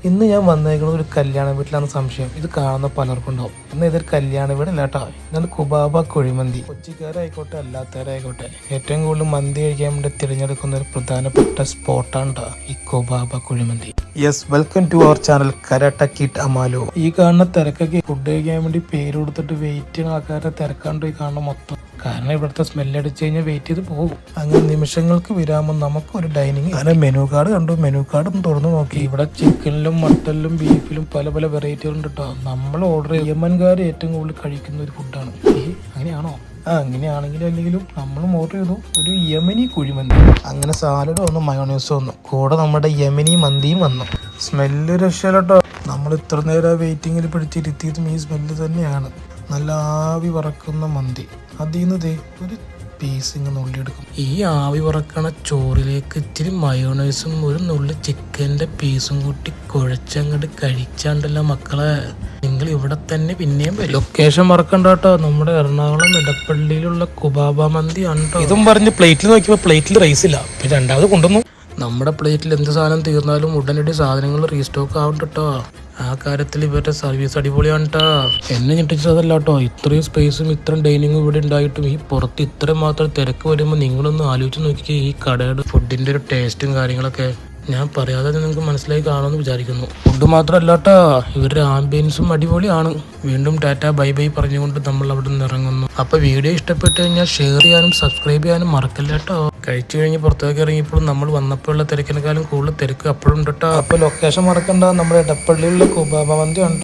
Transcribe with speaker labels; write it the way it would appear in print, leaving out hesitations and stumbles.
Speaker 1: ഇന്ന് ഞാൻ വന്നേക്കുന്നത് ഒരു കല്യാണ വീട്ടിലാണ് സംശയം. ഇത് കാണുന്ന പലർക്കും ഉണ്ടാവും. ഇന്ന് ഇതൊരു കല്യാണ വീടല്ല കേട്ടോ. ഇന്നത് കുബാബ കുഴിമന്തി. കൊച്ചിക്കാരായിക്കോട്ടെ അല്ലാത്തവരായിക്കോട്ടെ ഏറ്റവും കൂടുതൽ മന്തി കഴിക്കാൻ വേണ്ടി തിരഞ്ഞെടുക്കുന്ന ഒരു പ്രധാനപ്പെട്ട സ്പോട്ടാണ് കേട്ടോ ഈ കുബാബ കുഴിമന്തി. Yes, welcome to our channel karate kid അമാലോ. ഈ കാണുന്ന തിരക്കൊക്കെ ഫുഡ് കഴിക്കാൻ വേണ്ടി പേര് കൊടുത്തിട്ട് വെയിറ്റ് ചെയ്യുന്ന ആൾക്കാരുടെ തിരക്കാണ്ട് ഈ കാണുന്ന മൊത്തം. കാരണം ഇവിടുത്തെ സ്മെല്ലടിച്ച് കഴിഞ്ഞാൽ വെയിറ്റ് ചെയ്ത് പോകും. അങ്ങനെ നിമിഷങ്ങൾക്ക് വിരാമം നമുക്കൊരു ഡൈനിങ്. അങ്ങനെ മെനു കാർഡ് കണ്ടു. മെനു കാർഡ് ഒന്ന് തുറന്നു നോക്കി. ഇവിടെ ചിക്കനിലും മട്ടനിലും ബീഫിലും പല പല വെറൈറ്റികളുണ്ട് കേട്ടോ. നമ്മൾ ഓർഡർ യമൻകാർ ഏറ്റവും കൂടുതൽ കഴിക്കുന്ന ഒരു ഫുഡാണ്. അങ്ങനെയാണോ? അങ്ങനെയാണെങ്കിലും അല്ലെങ്കിലും നമ്മളും ഓർഡർ ചെയ്തു ഒരു യമനി കുഴിമന്തി. അങ്ങനെ സാലഡ് വന്നു, മയോണൈസ് വന്നു, കൂടെ നമ്മുടെ യമനി മന്തിയും വന്നു. സ്മെല്ല് രക്ഷയിലട്ടോ. നമ്മൾ ഇത്ര നേരം വെയിറ്റിങ്ങിൽ പിടിച്ചിരുത്തിയതും ഈ സ്മെല്ല് തന്നെയാണ്. നല്ല ആവി പറക്കുന്ന മന്തി. അതിൽ നിന്ന് ഒരു പീസ് ഇങ്ങനെ നുള്ളിയെടുക്കും. ഈ ആവി പറക്കണ ചോറിലേക്ക് ഇച്ചിരി മയോണൈസും ഒരു നുള്ളി ചിക്കൻ്റെ പീസും കൂട്ടി കുഴച്ചങ്ങോട്ട് കഴിച്ചാണ്ടല്ലോ മക്കളെ, നിങ്ങൾ ഇവിടെ തന്നെ പിന്നെയും വരും. ലൊക്കേഷൻ മറക്കണ്ട കേട്ടോ, നമ്മുടെ എറണാകുളം ഇടപ്പള്ളിയിലുള്ള കുബാബ മന്തി ആണ് കേട്ടോ. ഇതും പറഞ്ഞ് പ്ലേറ്റിൽ നോക്കിയപ്പോൾ പ്ലേറ്റിൽ റൈസ് ഇല്ല. പിന്നെ രണ്ടാമത് കൊണ്ടുവന്നു. നമ്മുടെ പ്ലേറ്റിൽ എന്ത് സാധനം തീർന്നാലും ഉടനടി സാധനങ്ങൾ റീസ്റ്റോക്ക് ആവും കേട്ടോ. ആ കാര്യത്തിൽ ഇവരുടെ സർവീസ് അടിപൊളിയാണ് കേട്ടോ. എന്നെ ഞെട്ടിച്ചതല്ല കേട്ടോ, ഇത്രയും സ്പേസും ഇത്രയും ഡൈനിങ്ങും ഇവിടെ ഉണ്ടായിട്ടും ഈ പുറത്ത് ഇത്രയും മാത്രം തിരക്ക് വരുമ്പോൾ നിങ്ങളൊന്ന് ആലോചിച്ച് നോക്കിക്കേ ഈ കടയുടെ ഫുഡിൻ്റെ ഒരു ടേസ്റ്റും കാര്യങ്ങളൊക്കെ. ഞാൻ പറയാതെ നിങ്ങൾക്ക് മനസ്സിലായി കാണുമെന്ന് വിചാരിക്കുന്നു. ഫുഡ് മാത്രമല്ല കേട്ടോ, ഇവരുടെ ആംബിയൻസും അടിപൊളിയാണ്. വീണ്ടും ടാറ്റ ബൈ ബൈ പറഞ്ഞുകൊണ്ട് നമ്മൾ അവിടെ നിന്ന് ഇറങ്ങുന്നു. അപ്പോൾ വീഡിയോ ഇഷ്ടപ്പെട്ട് കഴിഞ്ഞാൽ ഷെയർ ചെയ്യാനും സബ്സ്ക്രൈബ് ചെയ്യാനും മറക്കല്ല കേട്ടോ. കഴിച്ചു കഴിഞ്ഞ് പുറത്തേക്ക് ഇറങ്ങിയപ്പോഴും നമ്മൾ വന്നപ്പോഴുള്ള തിരക്കിനെക്കാളും കൂടുതൽ തിരക്ക് അപ്പോഴും ഉണ്ട് കേട്ടോ. അപ്പോൾ ലൊക്കേഷൻ മറക്കണ്ട, നമ്മുടെ ഇടപ്പള്ളിയിലുള്ള കുബാബ മന്തി ഉണ്ട്.